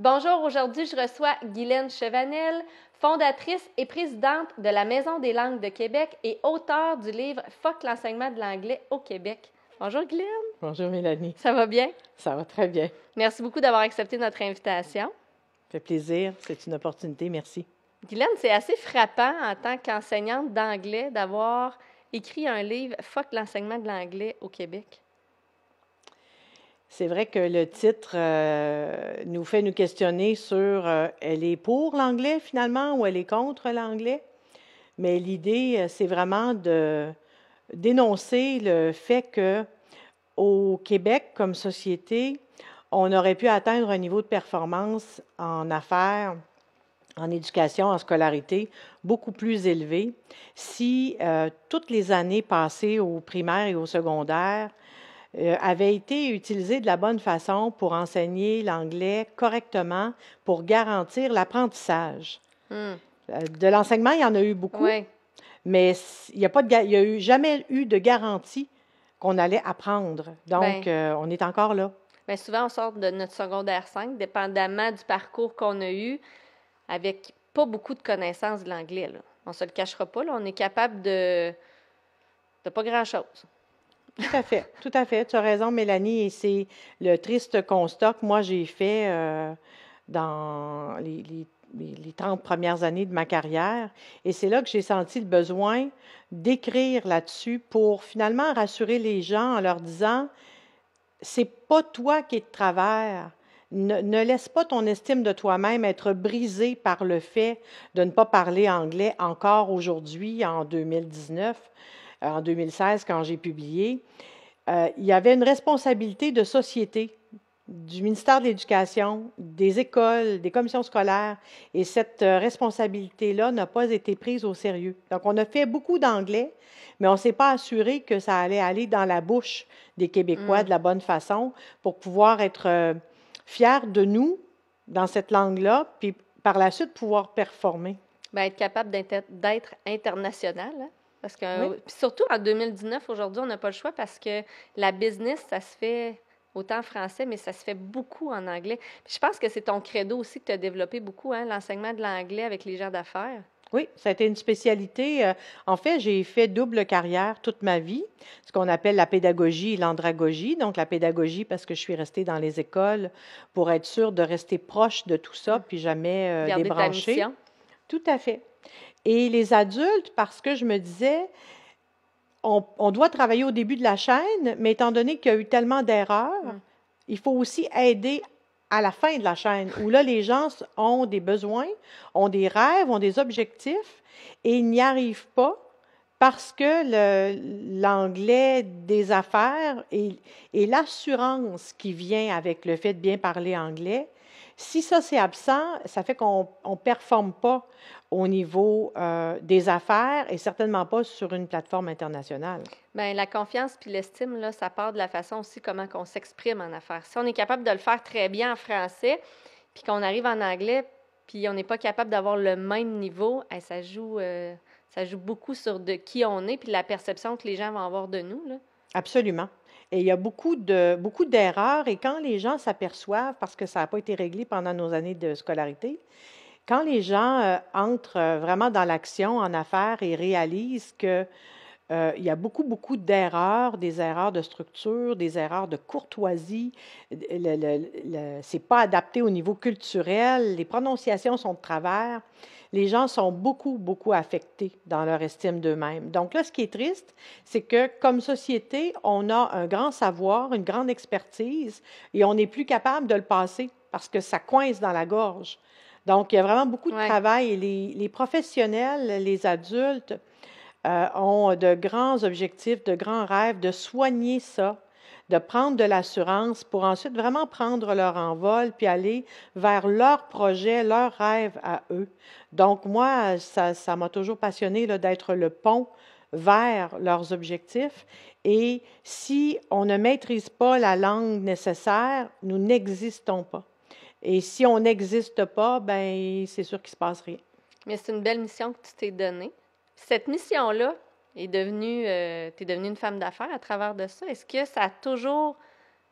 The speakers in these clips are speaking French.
Bonjour, aujourd'hui je reçois Guylaine Chevanel, fondatrice et présidente de la Maison des langues de Québec et auteure du livre Fuck l'enseignement de l'anglais au Québec. Bonjour Guylaine. Bonjour Mélanie. Ça va bien? Ça va très bien. Merci beaucoup d'avoir accepté notre invitation. Ça fait plaisir, c'est une opportunité, merci. Guylaine, c'est assez frappant en tant qu'enseignante d'anglais d'avoir écrit un livre Fuck l'enseignement de l'anglais au Québec. C'est vrai que le titre nous fait nous questionner sur elle est pour l'anglais finalement ou elle est contre l'anglais. Mais l'idée, c'est vraiment de dénoncer le fait que au Québec, comme société, on aurait pu atteindre un niveau de performance en affaires, en éducation, en scolarité, beaucoup plus élevé si toutes les années passées au primaire et au secondaire avaient été utilisées de la bonne façon pour enseigner l'anglais correctement, pour garantir l'apprentissage. De l'enseignement, il y en a eu beaucoup, Oui. mais il n'y a jamais eu de garantie qu'on allait apprendre. Donc, on est encore là. Bien, souvent, on sort de notre secondaire 5, dépendamment du parcours qu'on a eu, avec pas beaucoup de connaissances de l'anglais. Là. On ne se le cachera pas, là, on est capable de pas grand-chose. Tout à fait. Tu as raison, Mélanie, et c'est le triste constat que moi j'ai fait dans les 30 premières années de ma carrière. Et c'est là que j'ai senti le besoin d'écrire là-dessus pour finalement rassurer les gens en leur disant, c'est pas toi qui es de travers. Ne laisse pas ton estime de toi-même être brisée par le fait de ne pas parler anglais encore aujourd'hui, en 2019, en 2016, quand j'ai publié. Il y avait une responsabilité de société du ministère de l'Éducation, des écoles, des commissions scolaires, et cette responsabilité-là n'a pas été prise au sérieux. Donc, on a fait beaucoup d'anglais, mais on ne s'est pas assuré que ça allait aller dans la bouche des Québécois de la bonne façon pour pouvoir être fiers de nous dans cette langue-là, puis par la suite pouvoir performer. Bien, être capable d'être international, hein? Parce que, Oui. puis surtout en 2019, aujourd'hui, on n'a pas le choix parce que la business, ça se fait autant en français, mais ça se fait beaucoup en anglais. Puis je pense que c'est ton credo aussi que tu as développé beaucoup, hein, l'enseignement de l'anglais avec les gens d'affaires. Oui, ça a été une spécialité. En fait, j'ai fait double carrière toute ma vie, ce qu'on appelle la pédagogie et l'andragogie. Donc, la pédagogie, parce que je suis restée dans les écoles pour être sûre de rester proche de tout ça, puis jamais Garder ta débrancher. mission. Tout à fait. Et les adultes, parce que je me disais, on doit travailler au début de la chaîne, mais étant donné qu'il y a eu tellement d'erreurs, il faut aussi aider à la fin de la chaîne, où là, les gens ont des besoins, ont des rêves, ont des objectifs, et ils n'y arrivent pas parce que l'anglais des affaires et l'assurance qui vient avec le fait de bien parler anglais, si ça c'est absent, ça fait qu'on ne performe pas au niveau des affaires et certainement pas sur une plateforme internationale. Bien, la confiance puis l'estime, là, ça part de la façon aussi comment on s'exprime en affaires. Si on est capable de le faire très bien en français, puis qu'on arrive en anglais, puis on n'est pas capable d'avoir le même niveau, ça joue beaucoup sur de qui on est, puis la perception que les gens vont avoir de nous, là. Absolument. Et il y a beaucoup d'erreurs, et quand les gens s'aperçoivent, parce que ça n'a pas été réglé pendant nos années de scolarité, quand les gens entrent vraiment dans l'action en affaires et réalisent que il y a beaucoup d'erreurs, des erreurs de structure, des erreurs de courtoisie. C'est pas adapté au niveau culturel. Les prononciations sont de travers. Les gens sont beaucoup affectés dans leur estime d'eux-mêmes. Donc là, ce qui est triste, c'est que comme société, on a un grand savoir, une grande expertise, et on n'est plus capable de le passer parce que ça coince dans la gorge. Donc, il y a vraiment beaucoup de travail, et les professionnels, les adultes, ont de grands objectifs, de grands rêves, de soigner ça, de prendre de l'assurance pour ensuite vraiment prendre leur envol puis aller vers leurs projets, leurs rêves à eux. Donc, moi, ça m'a toujours passionné d'être le pont vers leurs objectifs. Et si on ne maîtrise pas la langue nécessaire, nous n'existons pas. Et si on n'existe pas, ben c'est sûr qu'il ne se passe rien. Mais c'est une belle mission que tu t'es donnée. Cette mission-là est devenue, tu es devenue une femme d'affaires à travers de ça. Est-ce que ça a toujours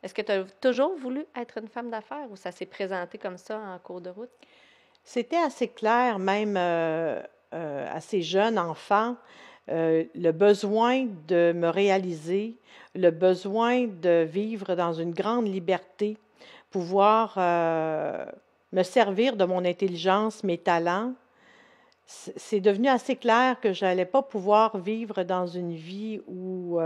Est-ce que tu as toujours voulu être une femme d'affaires ou ça s'est présenté comme ça en cours de route? C'était assez clair, même assez jeune enfant, le besoin de me réaliser, le besoin de vivre dans une grande liberté, pouvoir me servir de mon intelligence, mes talents. C'est devenu assez clair que je n'allais pas pouvoir vivre dans une vie où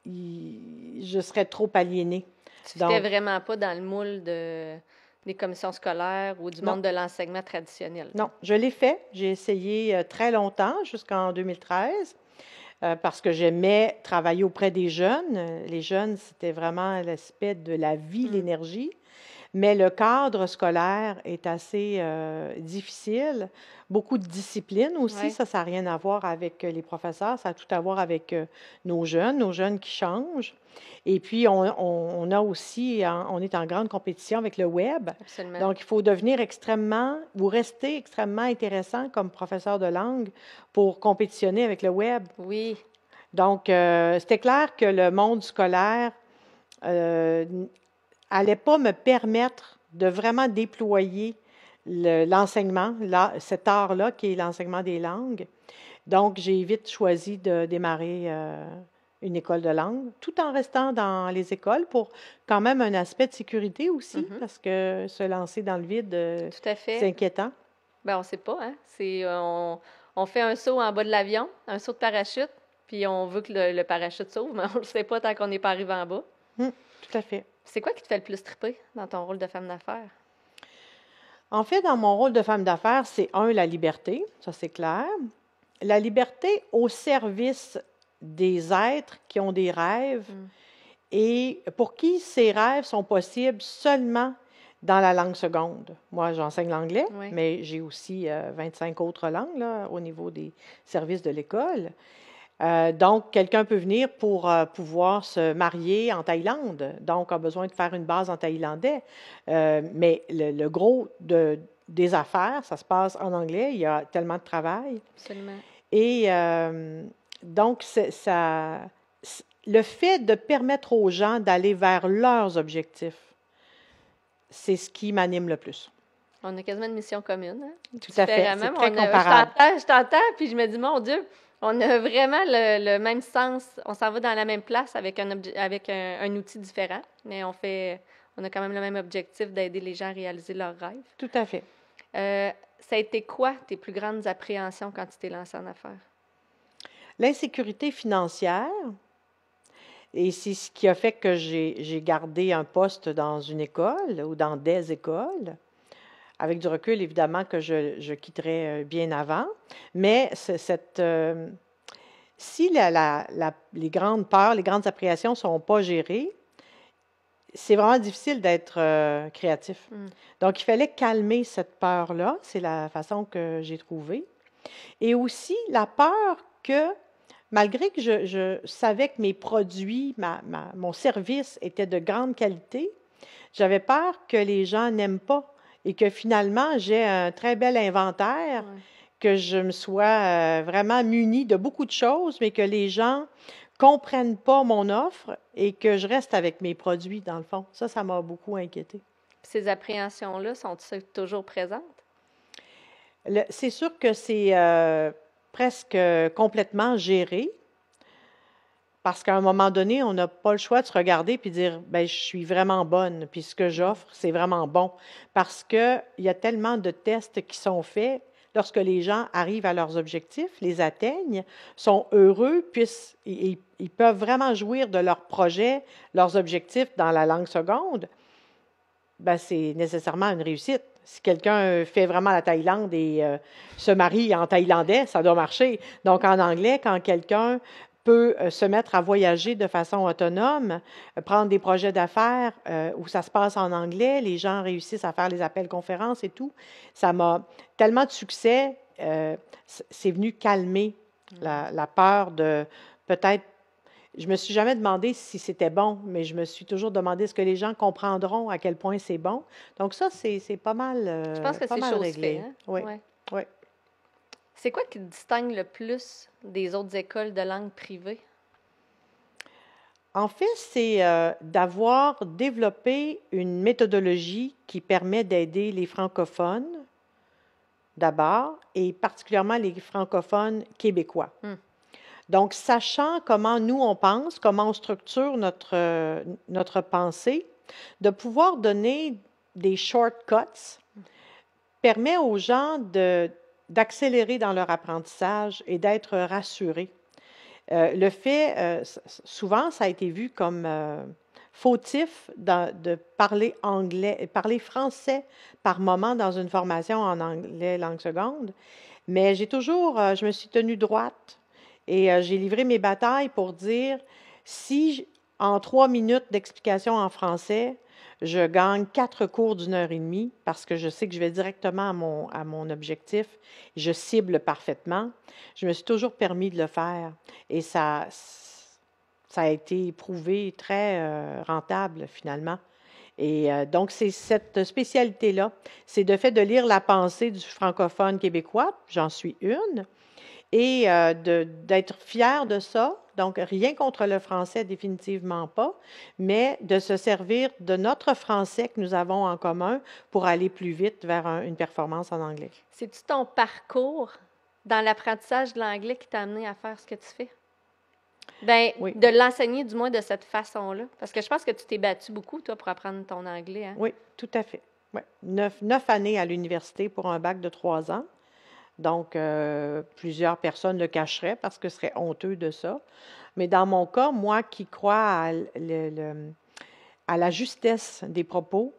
je serais trop aliénée. Tu fitais Donc, vraiment pas dans le moule des commissions scolaires ou du non, monde de l'enseignement traditionnel, là. non, je l'ai fait. J'ai essayé très longtemps, jusqu'en 2013, parce que j'aimais travailler auprès des jeunes. Les jeunes, c'était vraiment l'aspect de la vie, Mm. l'énergie. Mais le cadre scolaire est assez difficile. Beaucoup de discipline aussi. Ouais. Ça n'a rien à voir avec les professeurs. Ça a tout à voir avec nos jeunes qui changent. Et puis, on a aussi, on est en grande compétition avec le web. Absolument. Donc, il faut devenir extrêmement ou rester extrêmement intéressant comme professeur de langue pour compétitionner avec le web. Oui. Donc, c'était clair que le monde scolaire euh, allait pas me permettre de vraiment déployer l'enseignement, cet art-là qui est l'enseignement des langues. Donc, j'ai vite choisi de démarrer une école de langue, tout en restant dans les écoles pour quand même un aspect de sécurité aussi, Mhm. parce que se lancer dans le vide, Tout à c'est fait. inquiétant. Ben, on sait pas, hein? On fait un saut en bas de l'avion, un saut de parachute, puis on veut que le parachute s'ouvre, mais on le sait pas tant qu'on n'est pas arrivé en bas. Tout à fait. C'est quoi qui te fait le plus triper dans ton rôle de femme d'affaires? En fait, dans mon rôle de femme d'affaires, c'est la liberté, ça c'est clair. La liberté au service des êtres qui ont des rêves Mm. et pour qui ces rêves sont possibles seulement dans la langue seconde. Moi, j'enseigne l'anglais, Oui. mais j'ai aussi 25 autres langues là, au niveau des services de l'école. Donc, quelqu'un peut venir pour pouvoir se marier en Thaïlande, donc a besoin de faire une base en thaïlandais. Mais le gros des affaires, ça se passe en anglais, il y a tellement de travail. Absolument. Et donc, le fait de permettre aux gens d'aller vers leurs objectifs, c'est ce qui m'anime le plus. On a quasiment une mission commune, hein? Tout à fait, Différemment, c'est mais très comparable. je t'entends, puis je me dis, mon Dieu, on a vraiment le même sens. On s'en va dans la même place avec un outil différent, mais on a quand même le même objectif d'aider les gens à réaliser leurs rêves. Tout à fait. Ça a été quoi tes plus grandes appréhensions quand tu t'es lancé en affaires? L'insécurité financière, et c'est ce qui a fait que j'ai gardé un poste dans une école ou dans des écoles. Avec du recul, évidemment, que je quitterais bien avant. Mais si les grandes peurs, les grandes appréhensions ne sont pas gérées, c'est vraiment difficile d'être créatif. Mm. Donc, il fallait calmer cette peur-là. C'est la façon que j'ai trouvée. Et aussi la peur que, malgré que je savais que mes produits, mon service était de grande qualité, j'avais peur que les gens n'aiment pas et que finalement, j'ai un très bel inventaire, Ouais. que je me sois vraiment munie de beaucoup de choses, mais que les gens comprennent pas mon offre et que je reste avec mes produits, dans le fond. Ça m'a beaucoup inquiétée. Puis ces appréhensions-là sont toujours présentes? C'est sûr que c'est presque complètement géré. Parce qu'à un moment donné, on n'a pas le choix de se regarder puis dire, ben, je suis vraiment bonne, puis ce que j'offre, c'est vraiment bon. Parce qu'il y a tellement de tests qui sont faits lorsque les gens arrivent à leurs objectifs, les atteignent, sont heureux, ils peuvent vraiment jouir de leurs projets, leurs objectifs dans la langue seconde, ben, c'est nécessairement une réussite. Si quelqu'un fait vraiment la Thaïlande et se marie en thaïlandais, ça doit marcher. Donc, en anglais, quand quelqu'un peut se mettre à voyager de façon autonome, prendre des projets d'affaires où ça se passe en anglais, les gens réussissent à faire les appels conférences et tout. Ça m'a tellement de succès, c'est venu calmer la peur de peut-être. Je me suis jamais demandé si c'était bon, mais je me suis toujours demandé est-ce que les gens comprendront à quel point c'est bon. Donc ça, c'est pas Je pense que pas c'est mal chose réglé. faite, hein? Oui, Ouais. oui. C'est quoi qui te distingue le plus des autres écoles de langue privée? En fait, c'est d'avoir développé une méthodologie qui permet d'aider les francophones d'abord, et particulièrement les francophones québécois. Hmm. Donc, sachant comment nous on pense, comment on structure notre pensée, de pouvoir donner des shortcuts permet aux gens d'accélérer dans leur apprentissage et d'être rassurés. Le fait, souvent, ça a été vu comme fautif de parler anglais, parler français par moment dans une formation en anglais langue seconde, mais je me suis tenue droite et j'ai livré mes batailles pour dire si en 3 minutes d'explication en français, je gagne 4 cours d'1 heure et demie parce que je sais que je vais directement à mon objectif, je cible parfaitement. Je me suis toujours permis de le faire et ça a été prouvé très rentable finalement. Et donc, c'est cette spécialité-là. C'est de fait de lire la pensée du francophone québécois, j'en suis une, et d'être fier de ça. Donc, rien contre le français, définitivement pas, mais de se servir de notre français que nous avons en commun pour aller plus vite vers une performance en anglais. C'est-tu ton parcours dans l'apprentissage de l'anglais qui t'a amené à faire ce que tu fais? Ben, Oui, de l'enseigner du moins de cette façon-là. Parce que je pense que tu t'es battu beaucoup, toi, pour apprendre ton anglais, hein? oui, tout à fait. Ouais. 9 années à l'université pour un bac de 3 ans. Donc, plusieurs personnes le cacheraient parce que ce serait honteux de ça. Mais dans mon cas, moi qui crois à la justesse des propos,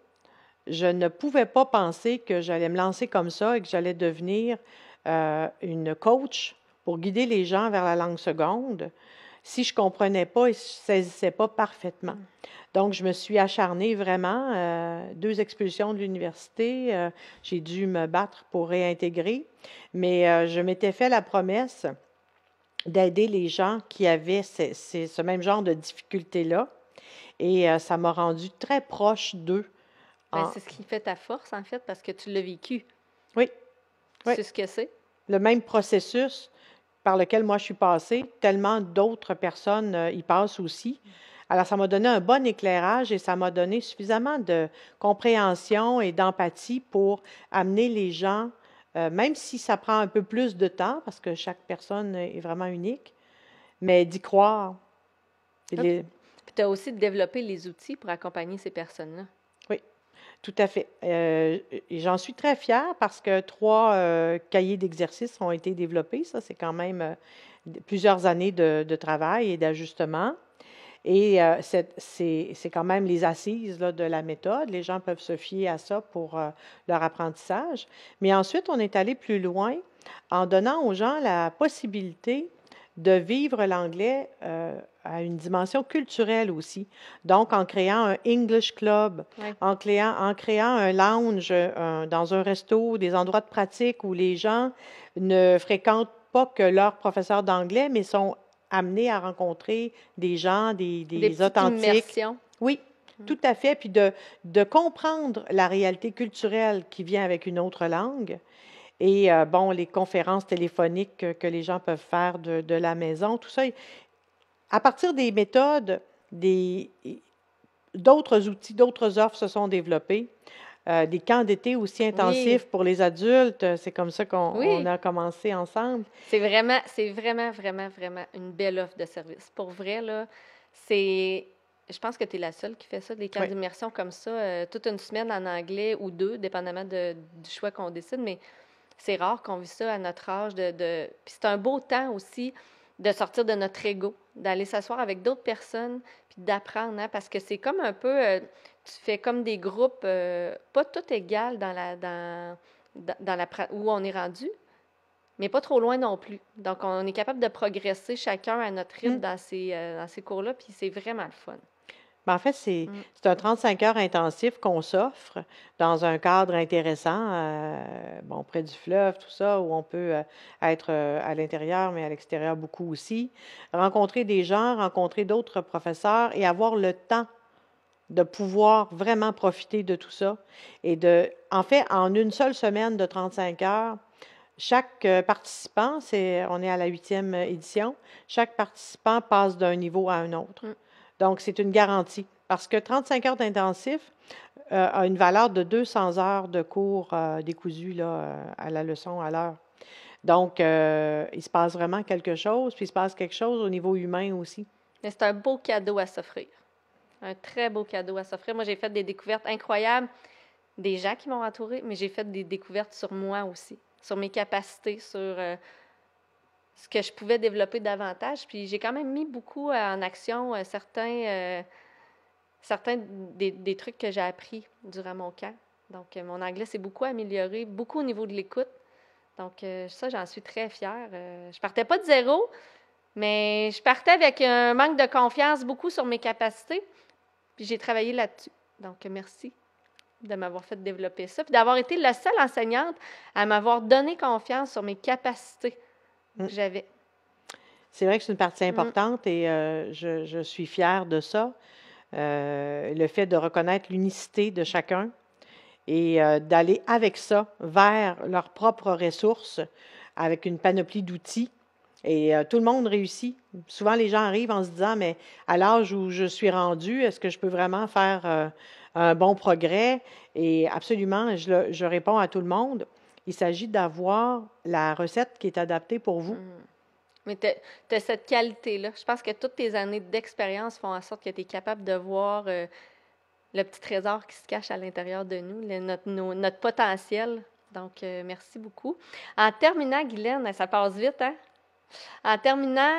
je ne pouvais pas penser que j'allais me lancer comme ça et que j'allais devenir une coach pour guider les gens vers la langue seconde si je ne comprenais pas et je ne saisissais pas parfaitement. Donc, je me suis acharnée vraiment. 2 expulsions de l'université, j'ai dû me battre pour réintégrer, mais je m'étais fait la promesse d'aider les gens qui avaient ce même genre de difficultés-là et ça m'a rendue très proche d'eux. Ben, c'est ce qui fait ta force, en fait, parce que tu l'as vécu. Oui, Tu oui, sais ce que c'est. le même processus par lequel moi je suis passée, tellement d'autres personnes y passent aussi. Alors, ça m'a donné un bon éclairage et ça m'a donné suffisamment de compréhension et d'empathie pour amener les gens, même si ça prend un peu plus de temps, parce que chaque personne est vraiment unique, mais d'y croire. Et Puis tu as aussi développé les outils pour accompagner ces personnes-là. Oui, tout à fait. Et j'en suis très fière parce que 3 cahiers d'exercices ont été développés. Ça, c'est quand même plusieurs années de travail et d'ajustement. Et c'est quand même les assises là, de la méthode. Les gens peuvent se fier à ça pour leur apprentissage. Mais ensuite, on est allé plus loin en donnant aux gens la possibilité de vivre l'anglais à une dimension culturelle aussi. Donc, en créant un English Club, Ouais. en créant un lounge dans un resto, des endroits de pratique où les gens ne fréquentent pas que leur professeur d'anglais, mais sont amenés à rencontrer des gens, Des des petites authentiques. immersions. Oui, tout à fait. Puis de comprendre la réalité culturelle qui vient avec une autre langue. Et bon, les conférences téléphoniques que les gens peuvent faire de la maison, tout ça. À partir des méthodes, d'autres outils, d'autres offres se sont développées. Des camps d'été aussi Oui, intensifs pour les adultes. C'est comme ça qu'on oui. a commencé ensemble. C'est vraiment, vraiment, vraiment une belle offre de service. Pour vrai, là, je pense que tu es la seule qui fait ça, des camps Oui, d'immersion comme ça, toute une semaine en anglais ou 2, dépendamment du choix qu'on décide, mais c'est rare qu'on vit ça à notre âge. Puis c'est un beau temps aussi de sortir de notre ego, d'aller s'asseoir avec d'autres personnes, puis d'apprendre, hein, parce que c'est comme un peu, tu fais comme des groupes, pas tout égal où on est rendu, mais pas trop loin non plus. Donc, on est capable de progresser chacun à notre rythme Mm. dans ces cours-là, puis c'est vraiment le fun. Ben, en fait, c'est Mm. c'est un 35 heures intensif qu'on s'offre dans un cadre intéressant, bon, près du fleuve, tout ça, où on peut être à l'intérieur, mais à l'extérieur beaucoup aussi. Rencontrer des gens, rencontrer d'autres professeurs et avoir le temps de pouvoir vraiment profiter de tout ça. En fait, en une seule semaine de 35 heures, chaque on est à la 8e édition, chaque participant passe d'un niveau à un autre. Mm. Donc, c'est une garantie. Parce que 35 heures d'intensif a une valeur de 200 heures de cours décousu là, à la leçon à l'heure. Donc, il se passe vraiment quelque chose, puis il se passe quelque chose au niveau humain aussi. Mais c'est un beau cadeau à s'offrir. Un très beau cadeau à s'offrir. Moi, j'ai fait des découvertes incroyables, des gens qui m'ont entourée, mais j'ai fait des découvertes sur moi aussi, sur mes capacités, sur ce que je pouvais développer davantage. Puis j'ai quand même mis beaucoup en action certains des trucs que j'ai appris durant mon camp. Donc, mon anglais s'est beaucoup amélioré, beaucoup au niveau de l'écoute. Donc, ça, j'en suis très fière. Je partais pas de zéro, mais je partais avec un manque de confiance beaucoup sur mes capacités. Puis j'ai travaillé là-dessus. Donc, merci de m'avoir fait développer ça. Puis d'avoir été la seule enseignante à m'avoir donné confiance sur mes capacités que j'avais. C'est vrai que c'est une partie importante et je suis fière de ça. Le fait de reconnaître l'unicité de chacun et d'aller avec ça vers leurs propres ressources avec une panoplie d'outils. Et tout le monde réussit. Souvent, les gens arrivent en se disant, mais à l'âge où je suis rendue, est-ce que je peux vraiment faire un bon progrès? Et absolument, je réponds à tout le monde. Il s'agit d'avoir la recette qui est adaptée pour vous. Mais tu as cette qualité-là. Je pense que toutes tes années d'expérience font en sorte que tu es capable de voir le petit trésor qui se cache à l'intérieur de nous, notre potentiel. Donc, merci beaucoup. En terminant, Guylaine, ça passe vite, hein? En terminant,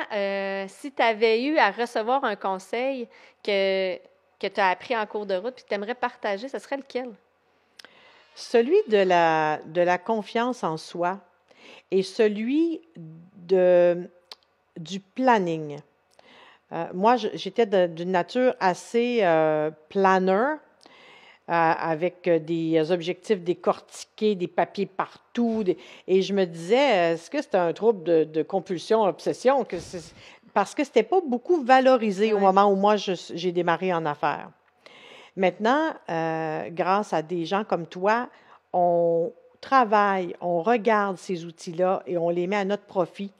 si tu avais eu à recevoir un conseil que tu as appris en cours de route puis que tu aimerais partager, ce serait lequel? Celui de la confiance en soi et celui du planning. Moi, j'étais d'une nature assez planeur, avec des objectifs décortiqués, des papiers partout. Et je me disais, est-ce que c'était un trouble de compulsion, obsession? Parce que ce n'était pas beaucoup valorisé au moment où moi, j'ai démarré en affaires. Maintenant, grâce à des gens comme toi, on travaille, on regarde ces outils-là et on les met à notre profit.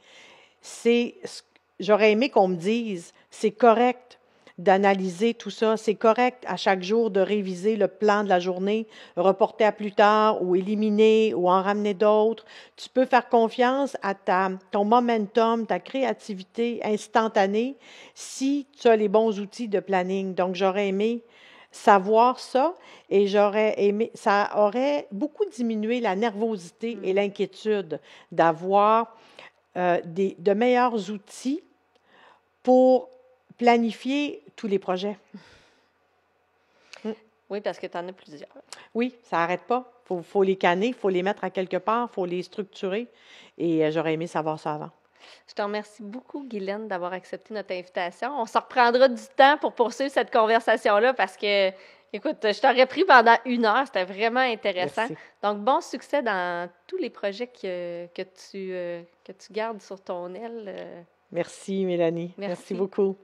J'aurais aimé qu'on me dise, c'est correct d'analyser tout ça, c'est correct à chaque jour de réviser le plan de la journée, reporter à plus tard ou éliminer ou en ramener d'autres. Tu peux faire confiance à ton momentum, ta créativité instantanée si tu as les bons outils de planning. Donc, j'aurais aimé savoir ça et ça aurait beaucoup diminué la nervosité et l'inquiétude d'avoir de meilleurs outils pour planifier tous les projets. Oui, parce que tu en as plusieurs. Oui, ça n'arrête pas. Il faut les canner, il faut les mettre à quelque part, il faut les structurer. Et j'aurais aimé savoir ça avant. Je te remercie beaucoup, Guylaine, d'avoir accepté notre invitation. On se reprendra du temps pour poursuivre cette conversation-là parce que, écoute, je t'aurais pris pendant 1 heure. C'était vraiment intéressant. Merci. Donc, bon succès dans tous les projets que tu gardes sur ton aile. Merci, Mélanie. Merci beaucoup.